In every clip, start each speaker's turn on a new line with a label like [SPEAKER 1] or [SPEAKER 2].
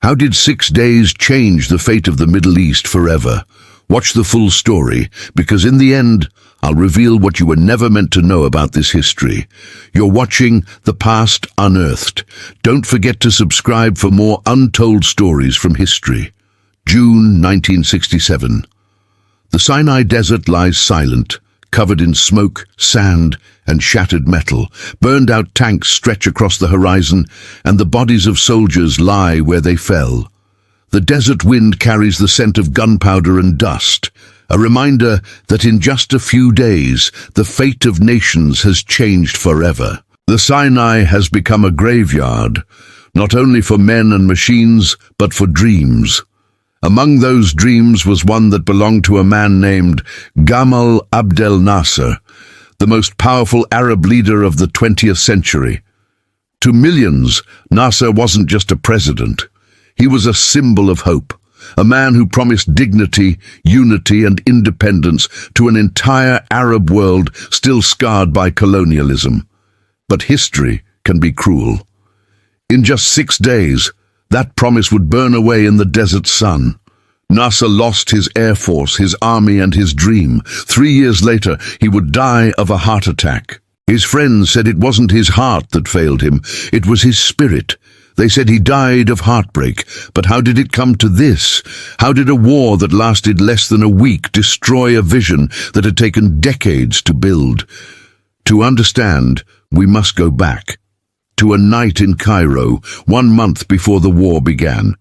[SPEAKER 1] How did 6 days change the fate of the Middle East forever? Watch the full story, because in the end, I'll reveal what you were never meant to know about this history. You're watching The Past Unearthed. Don't forget to subscribe for more untold stories from history. June 1967. The Sinai desert lies silent, covered in smoke, sand, and shattered metal. Burned-out tanks stretch across the horizon, and the bodies of soldiers lie where they fell. The desert wind carries the scent of gunpowder and dust, a reminder that in just a few days, the fate of nations has changed forever. The Sinai has become a graveyard, not only for men and machines, but for dreams. Among those dreams was one that belonged to a man named Gamal Abdel Nasser, the most powerful Arab leader of the 20th century. To millions, Nasser wasn't just a president. He was a symbol of hope, a man who promised dignity, unity, and independence to an entire Arab world still scarred by colonialism. But history can be cruel. In just 6 days, that promise would burn away in the desert sun. Nasser lost his air force, his army, and his dream. 3 years later, he would die of a heart attack. His friends said it wasn't his heart that failed him, it was his spirit. They said he died of heartbreak. But how did it come to this? How did a war that lasted less than a week destroy a vision that had taken decades to build? To understand, we must go back to a night in Cairo, 1 month before the war began.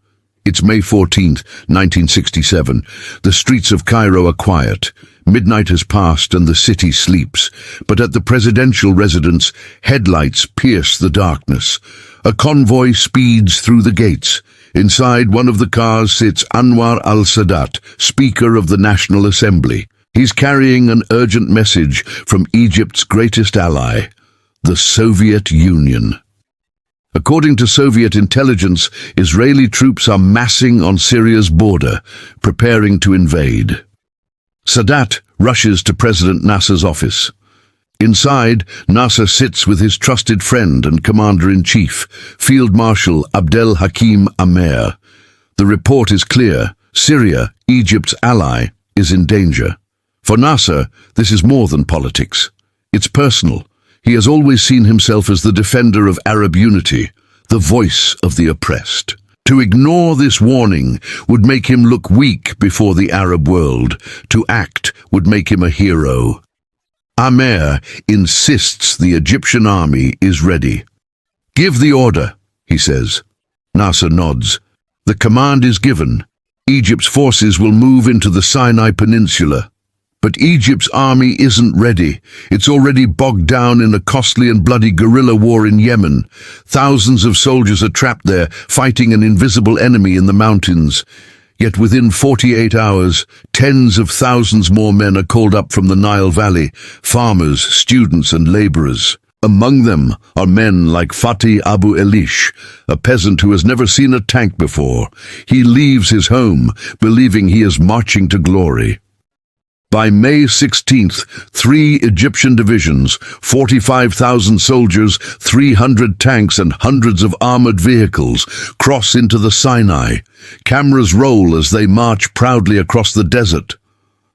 [SPEAKER 1] It's May 14th, 1967. The streets of Cairo are quiet. Midnight has passed and the city sleeps. But at the presidential residence, headlights pierce the darkness. A convoy speeds through the gates. Inside one of the cars sits Anwar al-Sadat, Speaker of the National Assembly. He's carrying an urgent message from Egypt's greatest ally, the Soviet Union. According to Soviet intelligence, Israeli troops are massing on Syria's border, preparing to invade. Sadat rushes to President Nasser's office. Inside, Nasser sits with his trusted friend and commander-in-chief, Field Marshal Abdel Hakim Amer. The report is clear. Syria, Egypt's ally, is in danger. For Nasser, this is more than politics. It's personal. He has always seen himself as the defender of Arab unity, the voice of the oppressed. To ignore this warning would make him look weak before the Arab world. To act would make him a hero. Amer insists the Egyptian army is ready. "Give the order," he says. Nasser nods. The command is given. Egypt's forces will move into the Sinai Peninsula. But Egypt's army isn't ready. It's already bogged down in a costly and bloody guerrilla war in Yemen. Thousands of soldiers are trapped there, fighting an invisible enemy in the mountains. Yet within 48 hours, tens of thousands more men are called up from the Nile Valley, farmers, students, and laborers. Among them are men like Fatih Abu Elish, a peasant who has never seen a tank before. He leaves his home, believing he is marching to glory. By May 16th, 3 Egyptian divisions, 45,000 soldiers, 300 tanks and hundreds of armored vehicles cross into the Sinai. Cameras roll as they march proudly across the desert.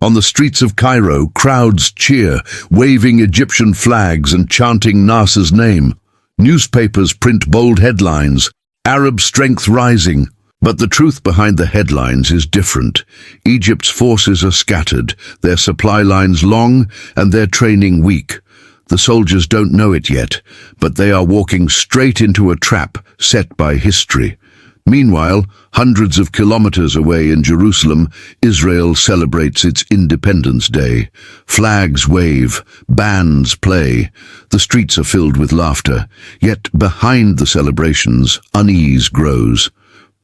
[SPEAKER 1] On the streets of Cairo, crowds cheer, waving Egyptian flags and chanting Nasser's name. Newspapers print bold headlines, "Arab strength rising." But the truth behind the headlines is different. Egypt's forces are scattered, their supply lines long, and their training weak. The soldiers don't know it yet, but they are walking straight into a trap set by history. Meanwhile, hundreds of kilometers away in Jerusalem, Israel celebrates its Independence Day. Flags wave, bands play. The streets are filled with laughter. Yet behind the celebrations, unease grows.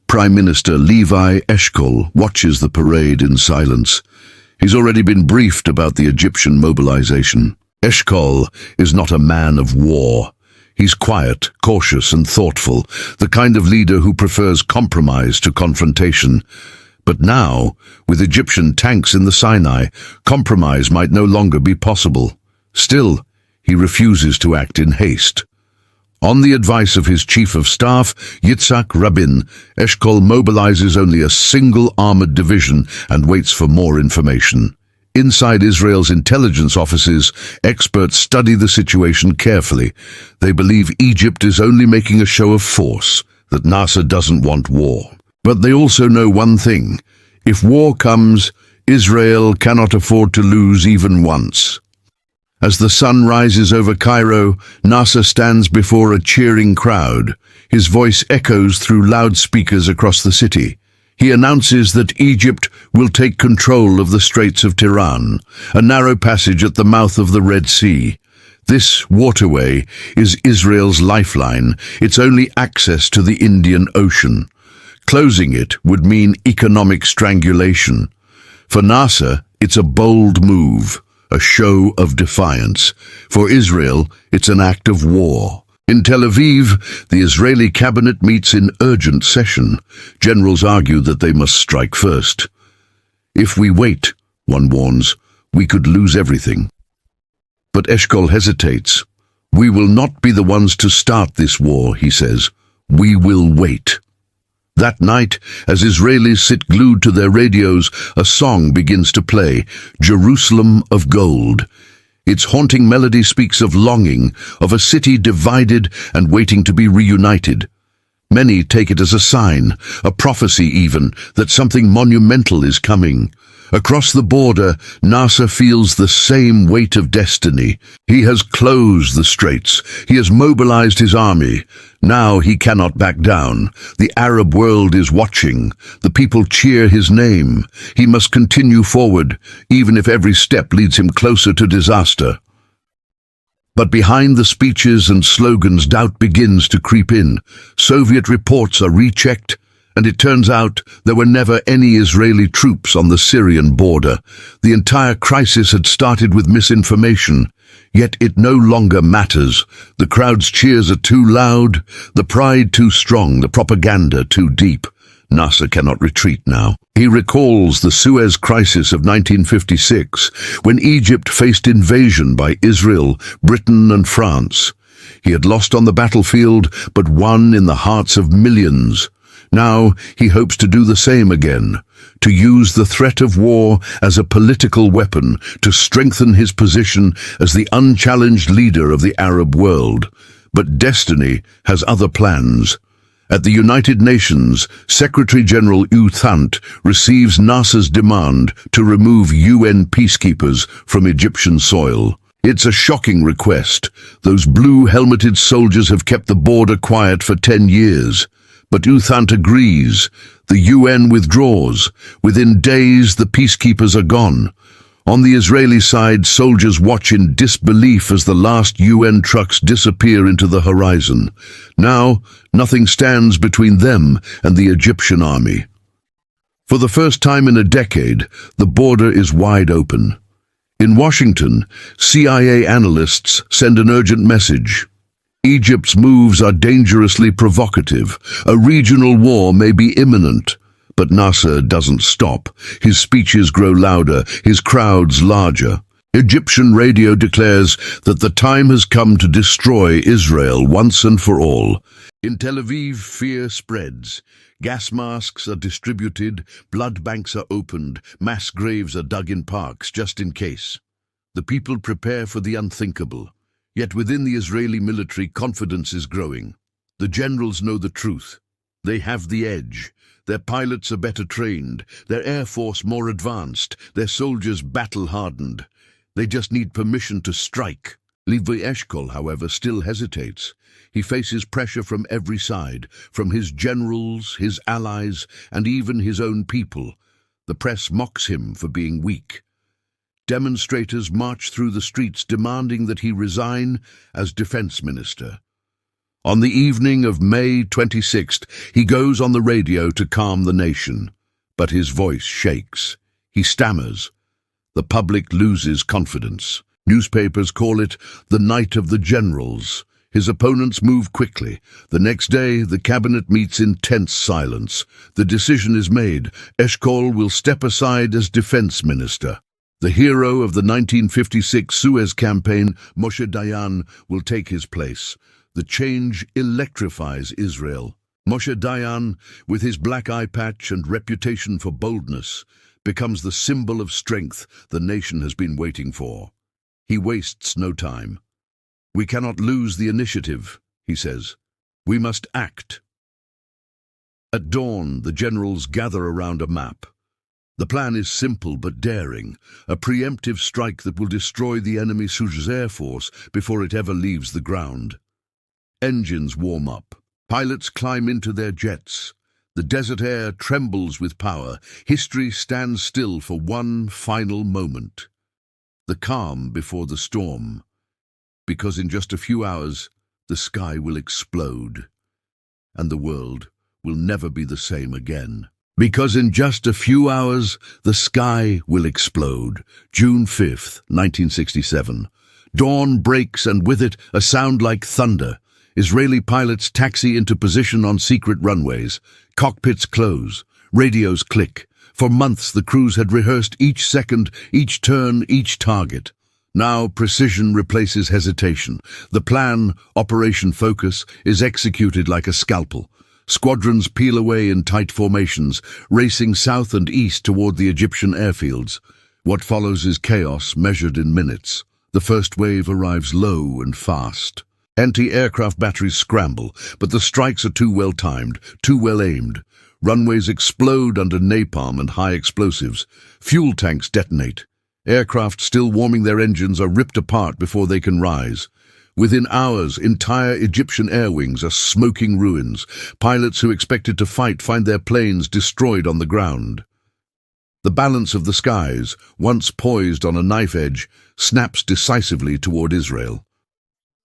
[SPEAKER 1] Prime Minister Levi Eshkol watches the parade in silence. He's already been briefed about the Egyptian mobilization. Eshkol is not a man of war. He's quiet, cautious, and thoughtful, the kind of leader who prefers compromise to confrontation. But now, with Egyptian tanks in the Sinai, compromise might no longer be possible. Still, he refuses to act in haste. On the advice of his chief of staff, Yitzhak Rabin, Eshkol mobilizes only a single armored division and waits for more information. Inside Israel's intelligence offices, experts study the situation carefully. They believe Egypt is only making a show of force, that Nasser doesn't want war. But they also know one thing: if war comes, Israel cannot afford to lose even once. As the sun rises over Cairo, Nasser stands before a cheering crowd. His voice echoes through loudspeakers across the city. He announces that Egypt will take control of the Straits of Tiran, a narrow passage at the mouth of the Red Sea. This waterway is Israel's lifeline, its only access to the Indian Ocean. Closing it would mean economic strangulation. For Nasser, it's a bold move, a show of defiance. For Israel, it's an act of war. In Tel Aviv, the Israeli cabinet meets in urgent session. Generals argue that they must strike first. If we wait, one warns, we could lose everything. But Eshkol hesitates. We will not be the ones to start this war, he says. We will wait. That night, as Israelis sit glued to their radios, a song begins to play, Jerusalem of Gold. Its haunting melody speaks of longing, of a city divided and waiting to be reunited. Many take it as a sign, a prophecy even, that something monumental is coming. Across the border, Nasser feels the same weight of destiny. He has closed the straits. He has mobilized his army. Now he cannot back down. The Arab world is watching. The people cheer his name. He must continue forward, even if every step leads him closer to disaster. But behind the speeches and slogans, doubt begins to creep in. Soviet reports are rechecked, and it turns out there were never any Israeli troops on the Syrian border. The entire crisis had started with misinformation. Yet it no longer matters. The crowd's cheers are too loud, the pride too strong, the propaganda too deep. Nasser cannot retreat now. He recalls the Suez Crisis of 1956, when Egypt faced invasion by Israel, Britain and France. He had lost on the battlefield, but won in the hearts of millions. Now he hopes to do the same again, to use the threat of war as a political weapon to strengthen his position as the unchallenged leader of the Arab world. But destiny has other plans. At the United Nations, Secretary-General Unearthed receives Nasser's demand to remove UN peacekeepers from Egyptian soil. It's a shocking request. Those blue-helmeted soldiers have kept the border quiet for 10 years. But Unearthed agrees. The UN withdraws. Within days, the peacekeepers are gone. On the Israeli side, soldiers watch in disbelief as the last UN trucks disappear into the horizon. Now, nothing stands between them and the Egyptian army. For the first time in a decade, the border is wide open. In Washington, CIA analysts send an urgent message. Egypt's moves are dangerously provocative. A regional war may be imminent. But Nasser doesn't stop. His speeches grow louder, his crowds larger. Egyptian radio declares that the time has come to destroy Israel once and for all. In Tel Aviv, fear spreads. Gas masks are distributed, blood banks are opened, mass graves are dug in parks, just in case. The people prepare for the unthinkable. Yet within the Israeli military, confidence is growing. The generals know the truth. They have the edge. Their pilots are better trained, their air force more advanced, their soldiers battle-hardened. They just need permission to strike. Levi Eshkol, however, still hesitates. He faces pressure from every side, from his generals, his allies, and even his own people. The press mocks him for being weak. Demonstrators march through the streets demanding that he resign as defense minister. On the evening of May 26th, he goes on the radio to calm the nation. But his voice shakes. He stammers. The public loses confidence. Newspapers call it the night of the generals. His opponents move quickly. The next day, the cabinet meets in tense silence. The decision is made. Eshkol will step aside as defense minister. The hero of the 1956 Suez campaign, Moshe Dayan, will take his place. The change electrifies Israel. Moshe Dayan, with his black eye patch and reputation for boldness, becomes the symbol of strength the nation has been waiting for. He wastes no time. "We cannot lose the initiative," he says. "We must act." At dawn, the generals gather around a map. The plan is simple but daring, a preemptive strike that will destroy the enemy Suja's air force before it ever leaves the ground. Engines warm up. Pilots climb into their jets. The desert air trembles with power. History stands still for one final moment. The calm before the storm. Because in just a few hours, the sky will explode. And the world will never be the same again. Because in just a few hours, the sky will explode. June 5th, 1967. Dawn breaks and with it a sound like thunder. Israeli pilots taxi into position on secret runways. Cockpits close. Radios click. For months the crews had rehearsed each second, each turn, each target. Now precision replaces hesitation. The plan, Operation Focus, is executed like a scalpel. Squadrons peel away in tight formations, racing south and east toward the Egyptian airfields. What follows is chaos measured in minutes. The first wave arrives low and fast. Anti-aircraft batteries scramble, but the strikes are too well timed, too well aimed. Runways explode under napalm and high explosives. Fuel tanks detonate. Aircraft still warming their engines are ripped apart before they can rise. Within hours, entire Egyptian air wings are smoking ruins. Pilots who expected to fight find their planes destroyed on the ground. The balance of the skies, once poised on a knife edge, snaps decisively toward Israel.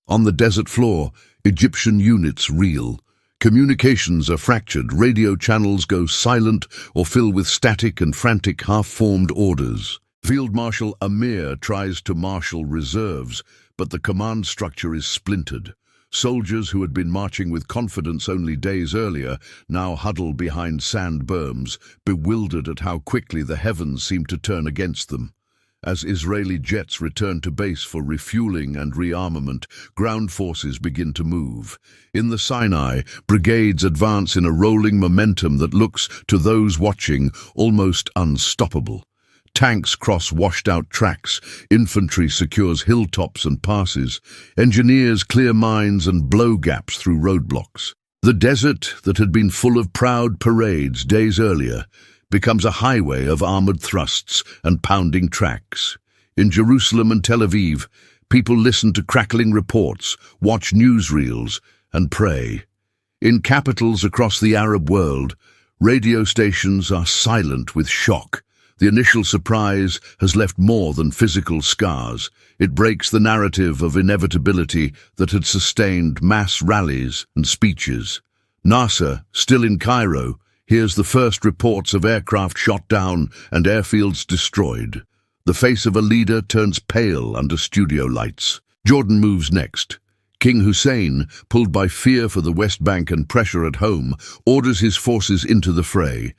[SPEAKER 1] On the desert floor, Egyptian units reel. Communications are fractured, radio channels go silent or fill with static and frantic half-formed orders. Field Marshal Amir tries to marshal reserves, but the command structure is splintered. Soldiers who had been marching with confidence only days earlier now huddle behind sand berms, bewildered at how quickly the heavens seem to turn against them. As Israeli jets return to base for refueling and rearmament, ground forces begin to move. In the Sinai, brigades advance in a rolling momentum that looks, to those watching, almost unstoppable. Tanks cross washed-out tracks, infantry secures hilltops and passes, engineers clear mines and blow gaps through roadblocks. The desert that had been full of proud parades days earlier becomes a highway of armored thrusts and pounding tracks. In Jerusalem and Tel Aviv, people listen to crackling reports, watch newsreels, and pray. In capitals across the Arab world, radio stations are silent with shock. The initial surprise has left more than physical scars. It breaks the narrative of inevitability that had sustained mass rallies and speeches. Nasser, still in Cairo, hears the first reports of aircraft shot down and airfields destroyed. The face of a leader turns pale under studio lights. Jordan moves next. King Hussein, pulled by fear for the West Bank and pressure at home, orders his forces into the fray.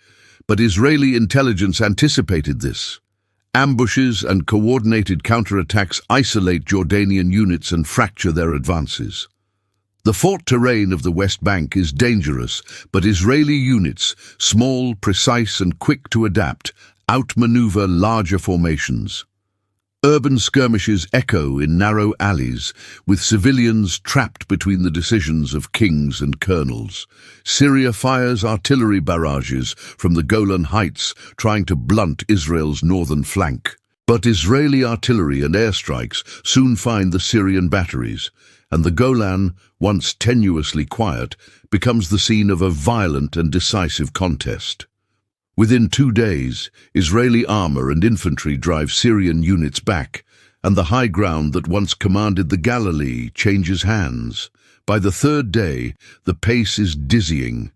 [SPEAKER 1] But Israeli intelligence anticipated this. Ambushes and coordinated counterattacks isolate Jordanian units and fracture their advances. The fought terrain of the West Bank is dangerous, but Israeli units, small, precise and quick to adapt, outmaneuver larger formations. Urban skirmishes echo in narrow alleys, with civilians trapped between the decisions of kings and colonels. Syria fires artillery barrages from the Golan Heights, trying to blunt Israel's northern flank. But Israeli artillery and airstrikes soon find the Syrian batteries, and the Golan, once tenuously quiet, becomes the scene of a violent and decisive contest. Within 2 days, Israeli armor and infantry drive Syrian units back, and the high ground that once commanded the Galilee changes hands. By the 3rd day, the pace is dizzying.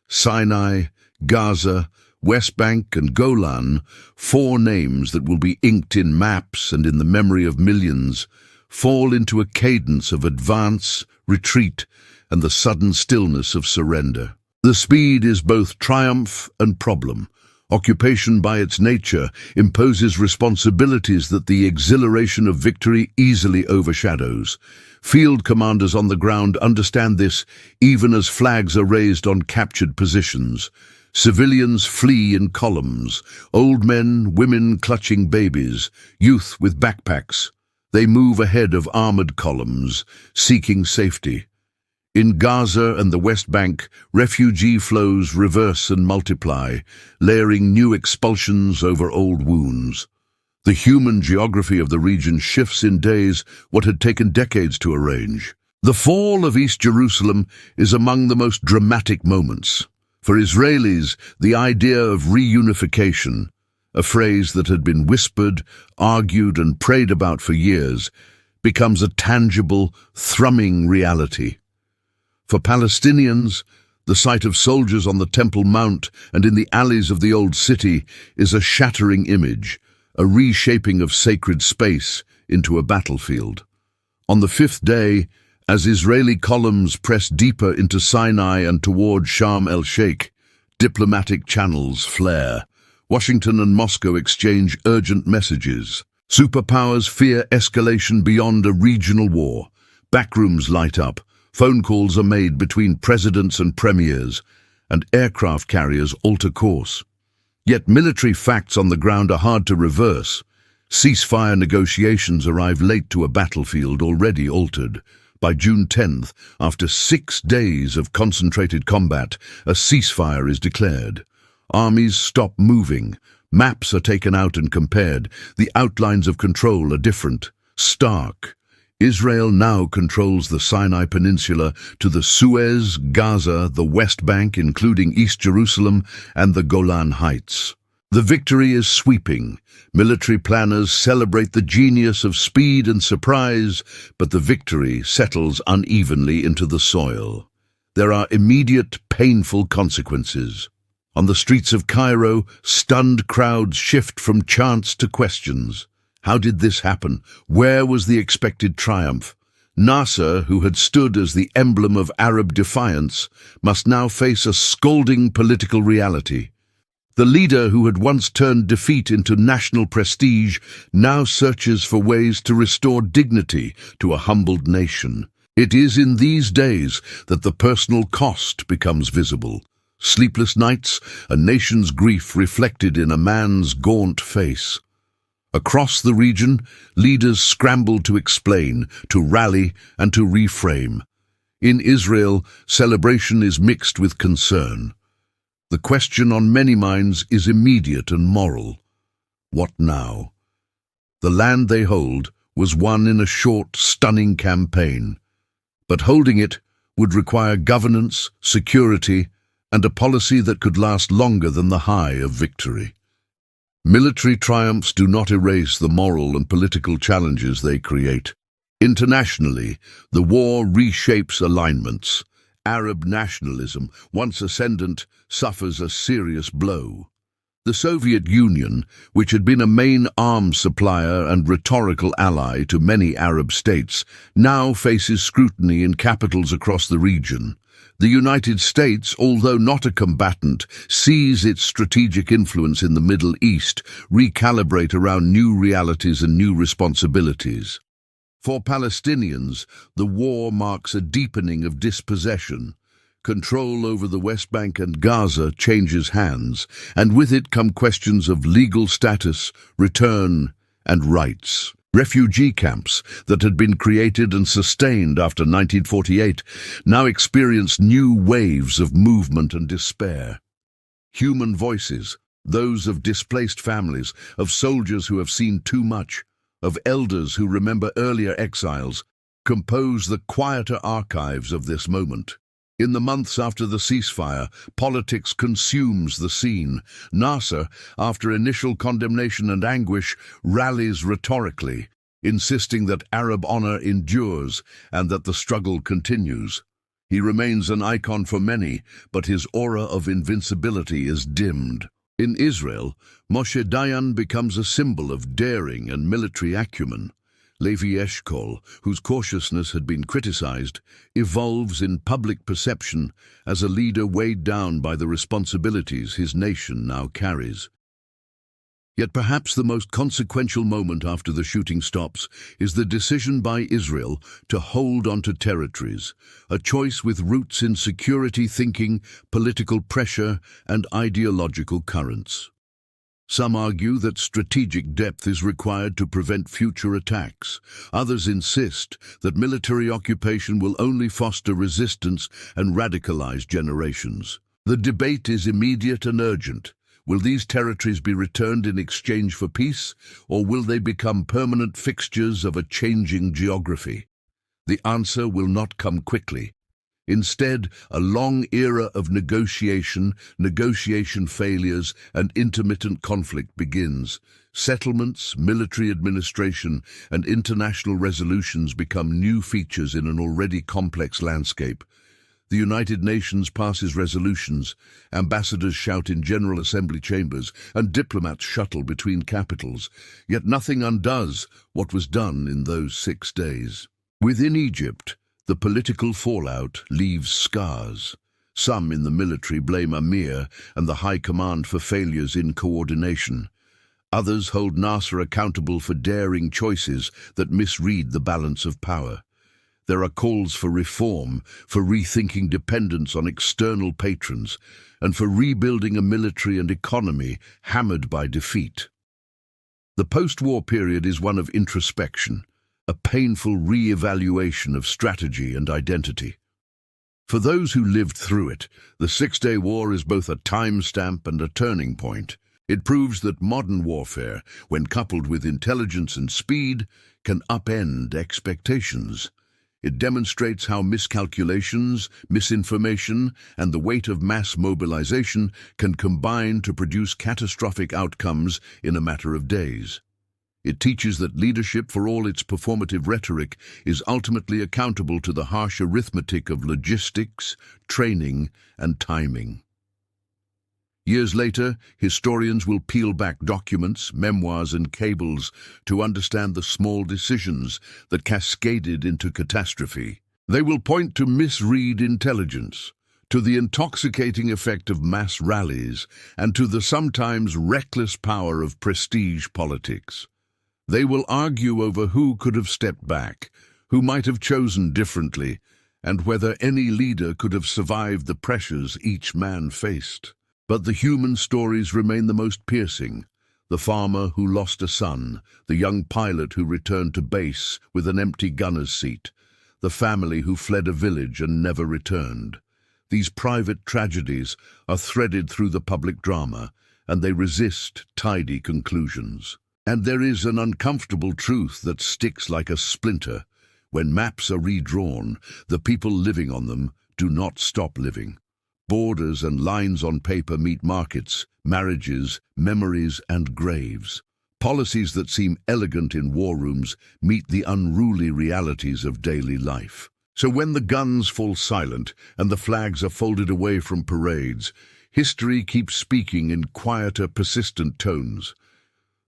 [SPEAKER 1] Sinai, Gaza, West Bank and Golan, 4 names that will be inked in maps and in the memory of millions, fall into a cadence of advance, retreat, and the sudden stillness of surrender. The speed is both triumph and problem. Occupation by its nature imposes responsibilities that the exhilaration of victory easily overshadows. Field commanders on the ground understand this even as flags are raised on captured positions. Civilians flee in columns, old men, women clutching babies, youth with backpacks. They move ahead of armored columns, seeking safety. In Gaza and the West Bank, refugee flows reverse and multiply, layering new expulsions over old wounds. The human geography of the region shifts in days what had taken decades to arrange. The fall of East Jerusalem is among the most dramatic moments. For Israelis, the idea of reunification, a phrase that had been whispered, argued and prayed about for years, becomes a tangible, thrumming reality. For Palestinians, the sight of soldiers on the Temple Mount and in the alleys of the old city is a shattering image, a reshaping of sacred space into a battlefield. On the fifth day, as Israeli columns press deeper into Sinai and toward Sharm el-Sheikh, diplomatic channels flare. Washington and Moscow exchange urgent messages. Superpowers fear escalation beyond a regional war. Backrooms light up. Phone calls are made between presidents and premiers, and aircraft carriers alter course. Yet military facts on the ground are hard to reverse. Ceasefire negotiations arrive late to a battlefield already altered. By June 10th, after 6 days of concentrated combat, a ceasefire is declared. Armies stop moving. Maps are taken out and compared. The outlines of control are different, stark. Israel now controls the Sinai Peninsula to the Suez, Gaza, the West Bank, including East Jerusalem, and the Golan Heights. The victory is sweeping. Military planners celebrate the genius of speed and surprise, but the victory settles unevenly into the soil. There are immediate, painful consequences. On the streets of Cairo, stunned crowds shift from chants to questions. How did this happen? Where was the expected triumph? Nasser, who had stood as the emblem of Arab defiance, must now face a scalding political reality. The leader who had once turned defeat into national prestige now searches for ways to restore dignity to a humbled nation. It is in these days that the personal cost becomes visible. Sleepless nights, a nation's grief reflected in a man's gaunt face. Across the region, leaders scramble to explain, to rally, and to reframe. In Israel, celebration is mixed with concern. The question on many minds is immediate and moral. What now? The land they hold was won in a short, stunning campaign. But holding it would require governance, security, and a policy that could last longer than the high of victory. Military triumphs do not erase the moral and political challenges they create. Internationally, the war reshapes alignments. Arab nationalism, once ascendant, suffers a serious blow. The Soviet Union, which had been a main arms supplier and rhetorical ally to many Arab states, now faces scrutiny in capitals across the region. The United States, although not a combatant, sees its strategic influence in the Middle East recalibrate around new realities and new responsibilities. For Palestinians, the war marks a deepening of dispossession. Control over the West Bank and Gaza changes hands, and with it come questions of legal status, return, and rights. Refugee camps that had been created and sustained after 1948 now experience new waves of movement and despair. Human voices, those of displaced families, of soldiers who have seen too much, of elders who remember earlier exiles, compose the quieter archives of this moment. In the months after the ceasefire, politics consumes the scene. Nasser, after initial condemnation and anguish, rallies rhetorically, insisting that Arab honor endures and that the struggle continues. He remains an icon for many, but his aura of invincibility is dimmed. In Israel, Moshe Dayan becomes a symbol of daring and military acumen. Levi Eshkol, whose cautiousness had been criticized, evolves in public perception as a leader weighed down by the responsibilities his nation now carries. Yet perhaps the most consequential moment after the shooting stops is the decision by Israel to hold onto territories, a choice with roots in security thinking, political pressure, and ideological currents. Some argue that strategic depth is required to prevent future attacks. Others insist that military occupation will only foster resistance and radicalize generations. The debate is immediate and urgent. Will these territories be returned in exchange for peace, or will they become permanent fixtures of a changing geography? The answer will not come quickly. Instead, a long era of negotiation failures, and intermittent conflict begins. Settlements, military administration, and international resolutions become new features in an already complex landscape. The United Nations passes resolutions, ambassadors shout in General Assembly chambers, and diplomats shuttle between capitals. Yet nothing undoes what was done in those 6 days. Within Egypt, the political fallout leaves scars. Some in the military blame Amir and the High Command for failures in coordination. Others hold Nasser accountable for daring choices that misread the balance of power. There are calls for reform, for rethinking dependence on external patrons, and for rebuilding a military and economy hammered by defeat. The post-war period is one of introspection, a painful re-evaluation of strategy and identity. For those who lived through it, the Six-Day War is both a timestamp and a turning point. It proves that modern warfare, when coupled with intelligence and speed, can upend expectations. It demonstrates how miscalculations, misinformation, and the weight of mass mobilization can combine to produce catastrophic outcomes in a matter of days. It teaches that leadership, for all its performative rhetoric, is ultimately accountable to the harsh arithmetic of logistics, training, and timing. Years later, historians will peel back documents, memoirs, and cables to understand the small decisions that cascaded into catastrophe. They will point to misread intelligence, to the intoxicating effect of mass rallies, and to the sometimes reckless power of prestige politics. They will argue over who could have stepped back, who might have chosen differently, and whether any leader could have survived the pressures each man faced. But the human stories remain the most piercing. The farmer who lost a son, the young pilot who returned to base with an empty gunner's seat, the family who fled a village and never returned. These private tragedies are threaded through the public drama, and they resist tidy conclusions. And there is an uncomfortable truth that sticks like a splinter. When maps are redrawn, the people living on them do not stop living. Borders and lines on paper meet markets, marriages, memories, and graves. Policies that seem elegant in war rooms meet the unruly realities of daily life. So when the guns fall silent and the flags are folded away from parades, history keeps speaking in quieter, persistent tones.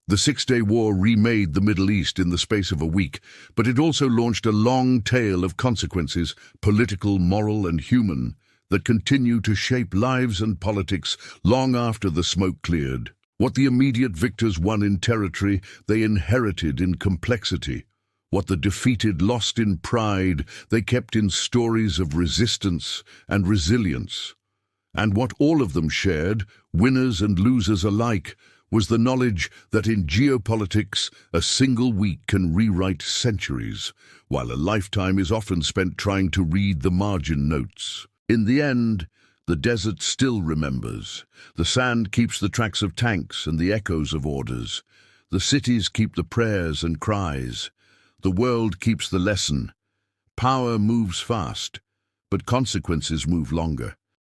[SPEAKER 1] The Six-Day War remade the Middle East in the space of a week, but it also launched a long tail of consequences, political, moral, and human, that continue to shape lives and politics long after the smoke cleared. What the immediate victors won in territory, they inherited in complexity. What the defeated lost in pride, they kept in stories of resistance and resilience. And what all of them shared, winners and losers alike, was the knowledge that in geopolitics, a single week can rewrite centuries, while a lifetime is often spent trying to read the margin notes. In the end, the desert still remembers. The sand keeps the tracks of tanks and the echoes of orders. The cities keep the prayers and cries. The world keeps the lesson. Power moves fast, but consequences move longer.